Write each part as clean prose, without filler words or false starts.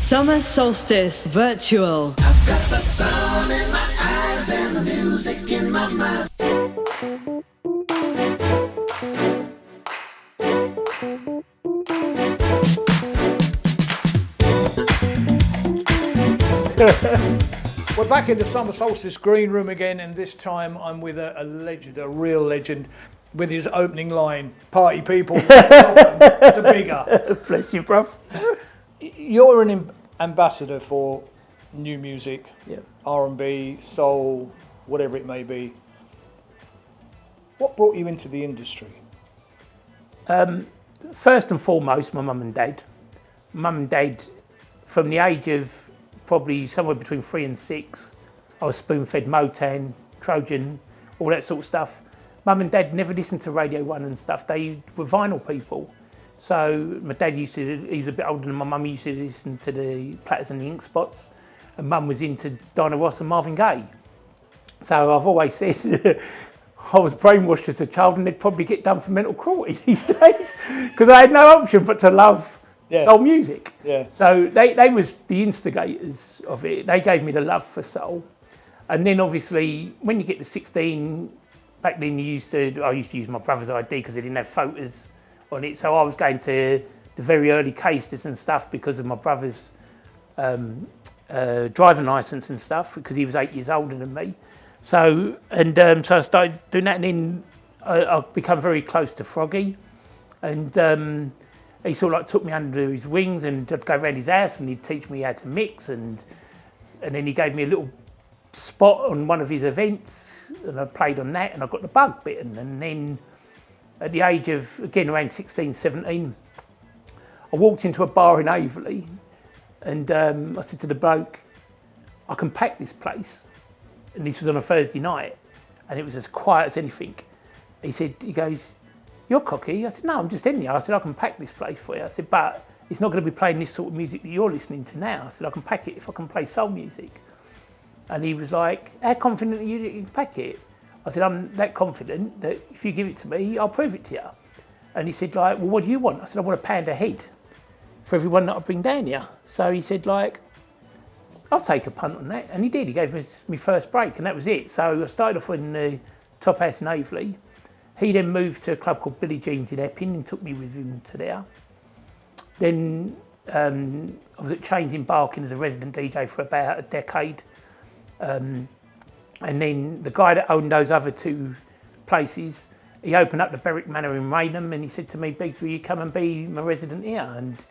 Summer Soulstice Virtual. I've got the sun in my eyes and the music in my mouth. We're back in the Summer Solstice green room again, and this time I'm with a legend, a real legend, with his opening line, "Party people, welcome to Bigger." Bless you, bruv. You're an ambassador for new music, Yeah. R&B, soul, whatever it may be. What brought you into the industry? First and foremost, my mum and dad. Mum and dad, from the age of probably somewhere between 3 and 6, I was spoon-fed Motown, Trojan, all that sort of stuff. Mum and dad never listened to Radio 1 and stuff. They were vinyl people. So my dad he's a bit older than my mum, he used to listen to the Platters and the Ink Spots. And mum was into Diana Ross and Marvin Gaye. So I've always said I was brainwashed as a child, and they'd probably get done for mental cruelty these days because I had no option but to love soul music. Yeah. So they was the instigators of it. They gave me the love for soul. And then obviously when you get to 16, back then I used to use my brother's ID because they didn't have photos on it. So I was going to the very early casters and stuff because of my brother's driving licence and stuff, because he was 8 years older than me. So I started doing that, and then I've become very close to Froggy, and he sort of like took me under his wings, and I'd go around his house and he'd teach me how to mix, and then he gave me a little spot on one of his events, and I played on that, and I got the bug bitten. And then at the age of, again, around 16, 17, I walked into a bar in Averley, and I said to the bloke, "I can pack this place." And this was on a Thursday night, and it was as quiet as anything. He goes, "You're cocky." I said, "No, I'm just in here." I said, "I can pack this place for you." I said, "But it's not going to be playing this sort of music that you're listening to now." I said, "I can pack it if I can play soul music." And he was like, "How confident are you that you can pack it?" I said, "I'm that confident that if you give it to me, I'll prove it to you." And he said, like, "Well, what do you want?" I said, "I want £1 a head for everyone that I bring down here." So he said, like, "I'll take a punt on that." And he did. He gave me my first break, and that was it. So I started off in the Top House in Averley. He then moved to a club called Billie Jean's in Epping and took me with him to there. Then I was at Chains in Barking as a resident DJ for about a decade. And then the guy that owned those other two places, he opened up the Berwick Manor in Raynham, and he said to me, "Biggs, will you come and be my resident here?" And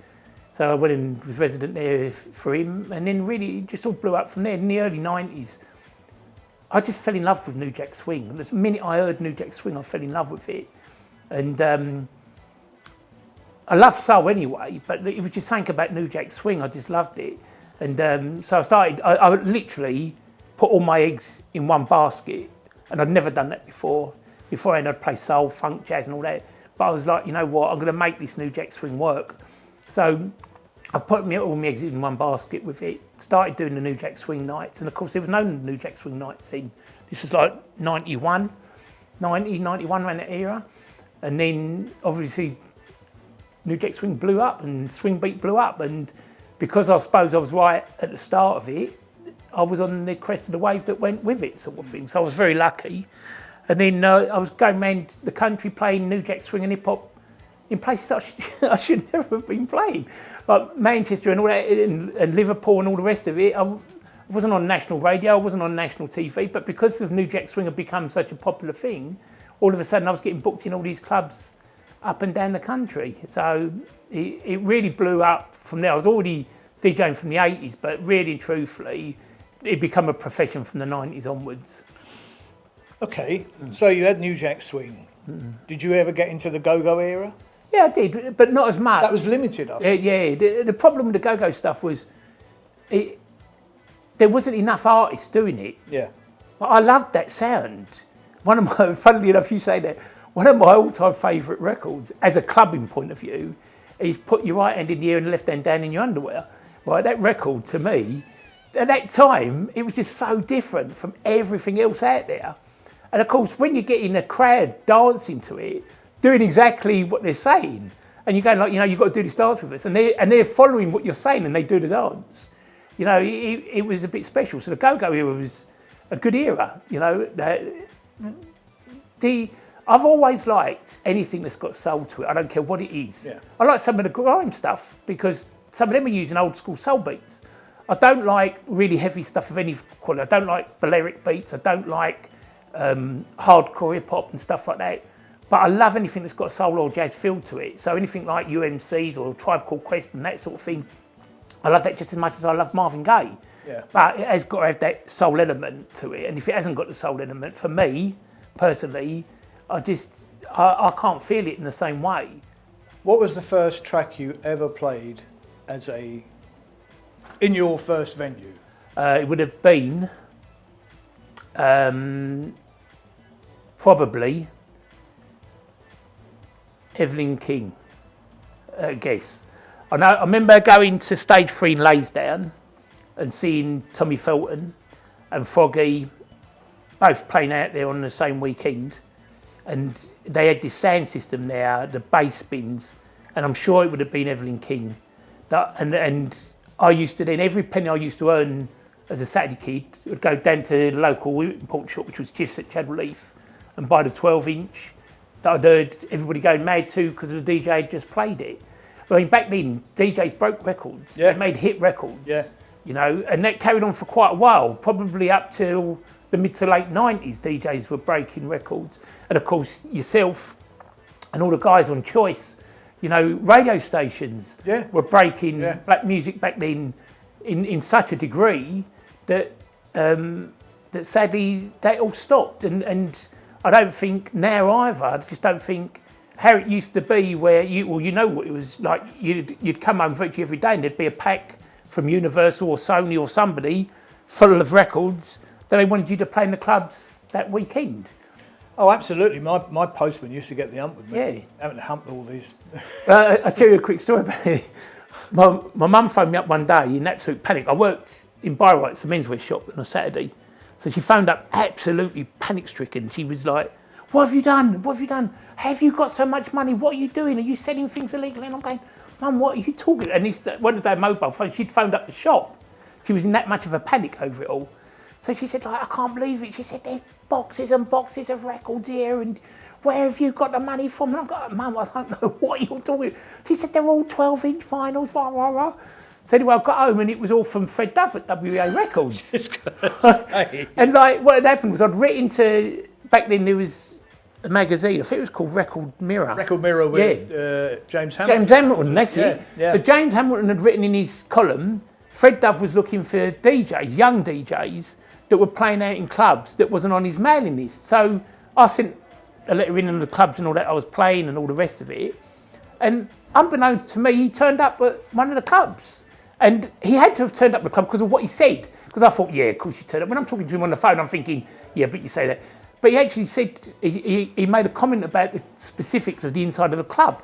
so I went and was resident there for him, and then really it just all blew up from there. In the early 90s, I just fell in love with New Jack Swing. The minute I heard New Jack Swing, I fell in love with it. And I love soul anyway, but it was just something about New Jack Swing, I just loved it. And so I literally put all my eggs in one basket, and I'd never done that before. Beforehand I'd play soul, funk, jazz and all that. But I was like, you know what, I'm going to make this New Jack Swing work. So I put all my eggs in one basket with it, started doing the New Jack Swing nights, and of course there was no New Jack Swing nights then. This was like 91, around that era. And then obviously New Jack Swing blew up and Swing Beat blew up, and because I suppose I was right at the start of it, I was on the crest of the wave that went with it, sort of thing. So I was very lucky. And then I was going around the country playing New Jack Swing and hip hop in places I should never have been playing, like Manchester and all that, and Liverpool and all the rest of it. I wasn't on national radio, I wasn't on national TV, but because of New Jack Swing had become such a popular thing, all of a sudden I was getting booked in all these clubs up and down the country. So it really blew up from there. I was already DJing from the 80s, but really and truthfully, it became a profession from the 90s onwards. Okay, so you had New Jack Swing. Did you ever get into the go-go era? Yeah, I did, but not as much. That was limited, I think. Yeah. The problem with the go-go stuff was there wasn't enough artists doing it. Yeah. But I loved that sound. One of my, funnily enough, you say that, one of my all-time favourite records, as a clubbing point of view, is Put Your Right Hand in the Air and the Left Hand Down in Your Underwear. Right, that record, to me, at that time, it was just so different from everything else out there. And of course, when you get in a crowd dancing to it, doing exactly what they're saying, and you're going like, you've got to do this dance with us, and they're following what you're saying, and they do the dance. It was a bit special. So the go-go era was a good era. I've always liked anything that's got soul to it. I don't care what it is. Yeah. I like some of the grime stuff because some of them are using old school soul beats. I don't like really heavy stuff of any quality. I don't like Balearic beats. I don't like hardcore hip hop and stuff like that. But I love anything that's got a soul or jazz feel to it. So anything like UMCs or Tribe Called Quest and that sort of thing, I love that just as much as I love Marvin Gaye. Yeah. But it has got to have that soul element to it. And if it hasn't got the soul element, for me, personally, I can't feel it in the same way. What was the first track you ever played in your first venue? It would have been probably Evelyn King, I guess. I remember going to Stage 3 in Laysdown and seeing Tommy Felton and Froggy both playing out there on the same weekend. And they had this sound system there, the bass bins, and I'm sure it would have been Evelyn King. And I used to then, every penny I used to earn as a Saturday kid, would go down to the local import shop, which was just at Chadwell Heath, and buy the 12-inch that I'd heard everybody going mad to because the DJ had just played it. I mean, back then, DJs broke records. Yeah. They made hit records. Yeah. And that carried on for quite a while, probably up till the mid to late 90s, DJs were breaking records. And of course, yourself and all the guys on Choice, radio stations were breaking black music back then in such a degree that that sadly they all stopped. And I don't think now either. I just don't think how it used to be where what it was like. You'd come home virtually every day and there'd be a pack from Universal or Sony or somebody full of records that they wanted you to play in the clubs that weekend. Oh, absolutely. My postman used to get the hump with me. Yeah. Having to hump all these. I'll tell you a quick story about it. My mum phoned me up one day in absolute panic. I worked in Bayreuth, a menswear shop, on a Saturday. So she phoned up absolutely panic-stricken. She was like, what have you done? What have you done? Have you got so much money? What are you doing? Are you selling things illegally? And I'm going, Mum, what are you talking? And one of their mobile phones, she'd phoned up the shop. She was in that much of a panic over it all. So she said, I can't believe it. She said, there's boxes and boxes of records here, and where have you got the money from? And I'm going, Mum, I don't know what you're doing. She said, they're all 12-inch vinyls, rah, rah, rah. So anyway, I got home and it was all from Fred Dove at WA Records. And like, what had happened was I'd written to, back then there was a magazine, I think it was called Record Mirror. Record Mirror with James Hamilton. James Hamilton, that's it. Yeah. So James Hamilton had written in his column, Fred Dove was looking for DJs, young DJs, that were playing out in clubs that wasn't on his mailing list. So I sent a letter in the clubs and all that I was playing and all the rest of it. And unbeknownst to me, he turned up at one of the clubs. And he had to have turned up at the club because of what he said. Because I thought, yeah, of course you turned up. When I'm talking to him on the phone, I'm thinking, yeah, but you say that. But he actually said, he made a comment about the specifics of the inside of the club.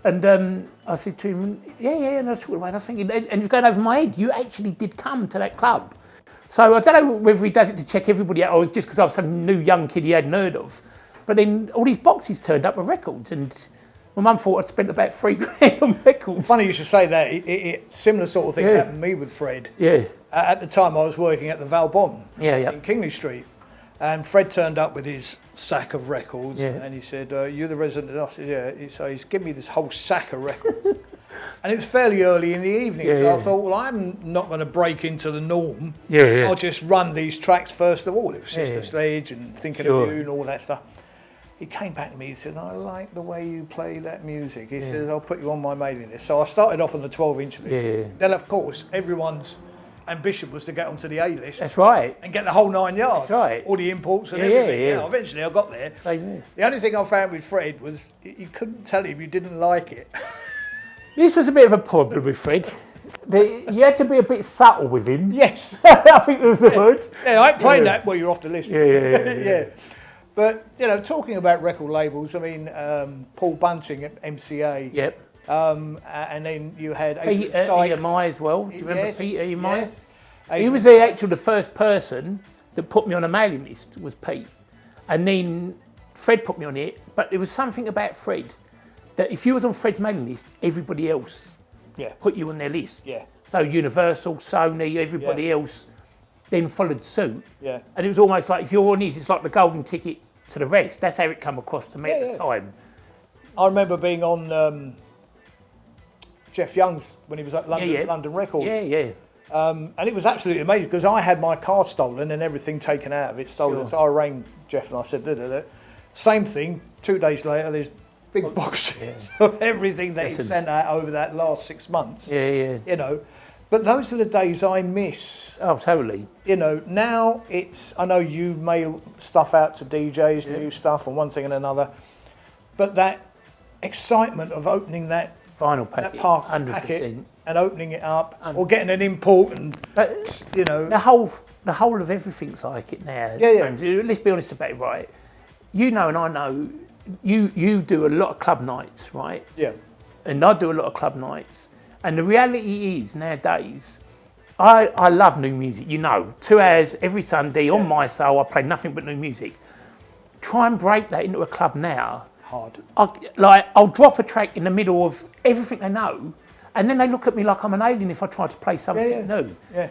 And I said to him, yeah, and I was thinking, and it was going over my head, you actually did come to that club. So I don't know whether he does it to check everybody out or just because I was some new young kid he hadn't heard of. But then all these boxes turned up with records, and my mum thought I'd spent about $3,000 on records. Funny you should say that. Similar sort of thing happened to me with Fred. Yeah. At the time I was working at the Valbonne in Kingley Street. And Fred turned up with his sack of records and he said, you're the resident? I said, yeah. So he's given me this whole sack of records. And it was fairly early in the evening, so I thought, well, I'm not going to break into the norm. I'll just run these tracks first of all. It was Sister Sledge and Thinking of You and all that stuff. He came back to me, he said, I like the way you play that music. He says, I'll put you on my mailing list. So I started off on the 12-inch list. Then, of course, everyone's ambition was to get onto the A list. That's right. And get the whole 9 yards. That's right. All the imports and everything. Yeah. Eventually I got there. The only thing I found with Fred was you couldn't tell him you didn't like it. This was a bit of a problem with Fred. You had to be a bit subtle with him. Yes. I think there was a word. Yeah, I ain't playing that. Well, you're off the list. Yeah. But, talking about record labels, I mean, Paul Bunting at MCA. Yep. And then you had Pete EMI as well. Do you remember Pete EMI? Yes. He was the first person that put me on a mailing list, was Pete. And then Fred put me on it, but there was something about Fred that if you was on Fred's mailing list, everybody else Yeah. put you on their list. Yeah. So Universal, Sony, everybody else then followed suit. Yeah. And it was almost like if you're on his, it's like the golden ticket to the rest. That's how it come across to me at the time. I remember being on Jeff Young's when he was at London Records. Yeah, yeah. And it was absolutely amazing because I had my car stolen and everything taken out of it, stolen. Sure. So I rang Jeff and I said, da. Same thing, 2 days later, there's big boxes of everything that he sent out over that last 6 months. Yeah, yeah. You know, but those are the days I miss. Oh, totally. You know, now it's, I know you mail stuff out to DJs, new stuff and one thing and another, but that excitement of opening that Vinyl packet, packet 100%. and opening it up, or getting an import, and you know, the whole of everything's like it now. Yeah. Let's be honest about it, right? You know, and I know, you do a lot of club nights, right? Yeah. And I do a lot of club nights, and the reality is nowadays, I love new music. You know, 2 hours every Sunday on my soul, I play nothing but new music. Try and break that into a club now. Hard. I'll drop a track in the middle of everything they know, and then they look at me like I'm an alien if I try to play something new. Yeah.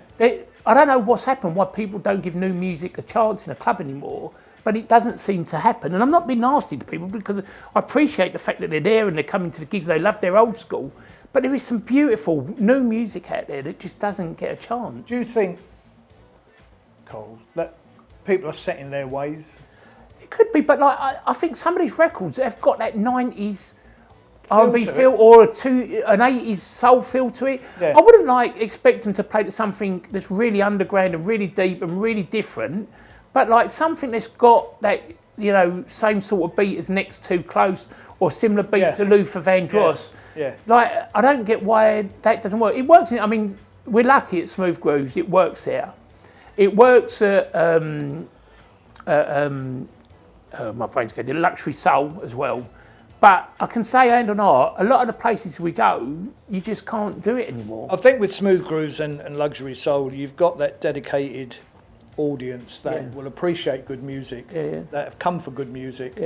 I don't know what's happened, why people don't give new music a chance in a club anymore, but it doesn't seem to happen. And I'm not being nasty to people because I appreciate the fact that they're there and they're coming to the gigs, they love their old school, but there is some beautiful new music out there that just doesn't get a chance. Do you think, Cole, that people are set in their ways? Could be, but like I think some of these records have got that 90s R&B to feel it. or an 80s soul feel to it. Yeah. I wouldn't expect them to play something that's really underground and really deep and really different, but like something that's got that, you know, same sort of beat as Next Too Close or similar beat to Luther Vandross. Yeah. Like I don't get why that doesn't work. It works. I mean, we're lucky at Smooth Grooves. It works there. It works at my brain's going, the Luxury Soul as well. But I can say, hand on heart, a lot of the places we go, you just can't do it anymore. I think with Smooth Grooves and Luxury Soul, you've got that dedicated audience that will appreciate good music, that have come for good music,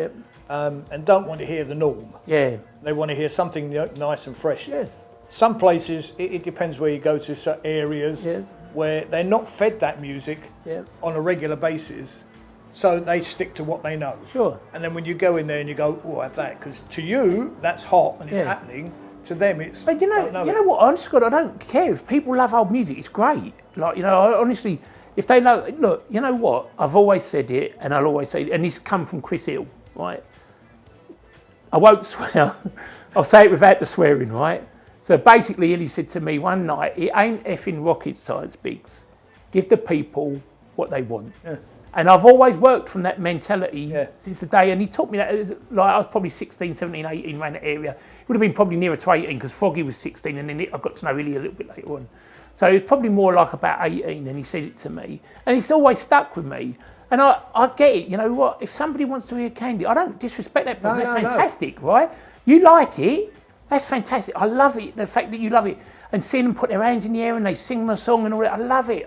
and don't want to hear the norm. Yeah. They want to hear something nice and fresh. Yeah. Some places, it depends where you go to, certain areas where they're not fed that music on a regular basis. So they stick to what they know. Sure. And then when you go in there and you go, oh, I have that, because to you that's hot and it's happening. To them, it's. But you know what? Honestly, God, I don't care if people love old music. It's great. Like, you know, honestly, if they know, look, you know what? I've always said it, and I'll always say it, and this come from Chris Hill, right? I won't swear. I'll say it without the swearing, right? So basically, he said to me one night, "It ain't effing rocket science, Biggs. Give the people what they want." Yeah. And I've always worked from that mentality since the day. And he taught me that, like I was probably 16, 17, 18, around that area. It would have been probably nearer to 18 because Froggy was 16 and then I got to know Illy a little bit later on. So it was probably more like about 18 and he said it to me. And it's always stuck with me. And I get it, you know what, if somebody wants to hear Candy, I don't disrespect that person, that's fantastic, right? You like it, that's fantastic. I love it, the fact that you love it. And seeing them put their hands in the air and they sing the song and all that, I love it.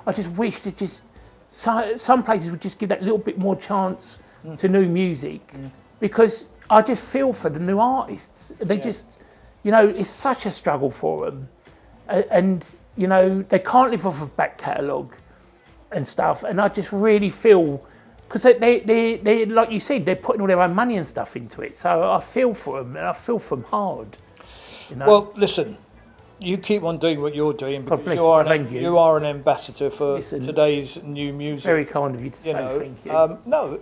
I just wish to just... So some places would just give that little bit more chance to new music because I just feel for the new artists. They just, you know, it's such a struggle for them. And, you know, they can't live off of back catalogue and stuff. And I just really feel, because they like you said, they're putting all their own money and stuff into it. So I feel for them and I feel for them hard. You know? Well, listen. You keep on doing what you're doing because you are an ambassador for today's new music. Very kind of you to say thank you. No,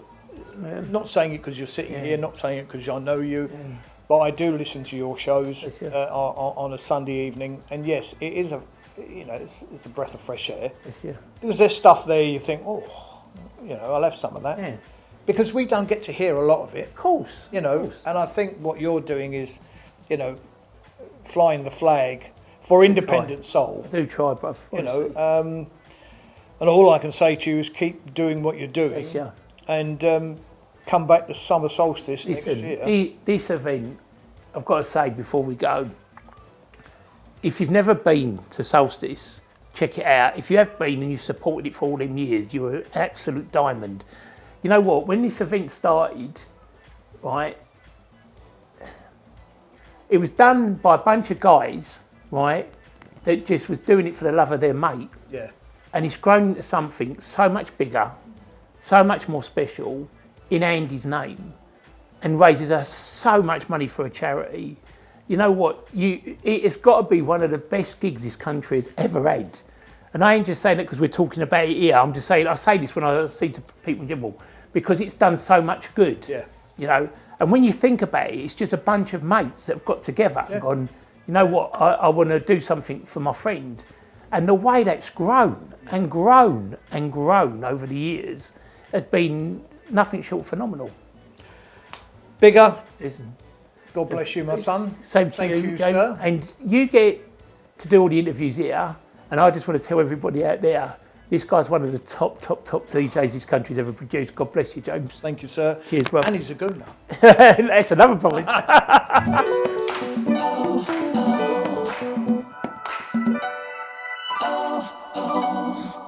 not saying it because you're sitting here, not saying it because I know you, but I do listen to your shows on a Sunday evening, and yes, it is it's a breath of fresh air. Because there's stuff there you think, oh, you know, I'll have some of that. Yeah. Because we don't get to hear a lot of it. Of course. You know, and I think what you're doing is, you know, flying the flag for independent soul. I do try, bruv. You know, and all I can say to you is keep doing what you're doing, and come back to Summer Solstice next year. This event, I've got to say before we go, if you've never been to Solstice, check it out. If you have been and you've supported it for all them years, you're an absolute diamond. You know what? When this event started, right, it was done by a bunch of guys, right, that just was doing it for the love of their mate. Yeah. And it's grown into something so much bigger, so much more special in Andy's name, and raises us so much money for a charity. You know what? It's got to be one of the best gigs this country has ever had. And I ain't just saying it because we're talking about it here. I'm just saying, I say this when I see to people in general, because it's done so much good. Yeah. You know, and when you think about it, it's just a bunch of mates that have got together and gone, you know what, I want to do something for my friend. And the way that's grown and grown and grown over the years has been nothing short of phenomenal. Bigger, Listen, God bless you, my son. same to Thank you, James. sir. And you get to do all the interviews here, and I just want to tell everybody out there, this guy's one of the top DJs this country's ever produced. God bless you, James. Thank you, sir. Cheers, brother. And he's a gooner. That's another point. Oh.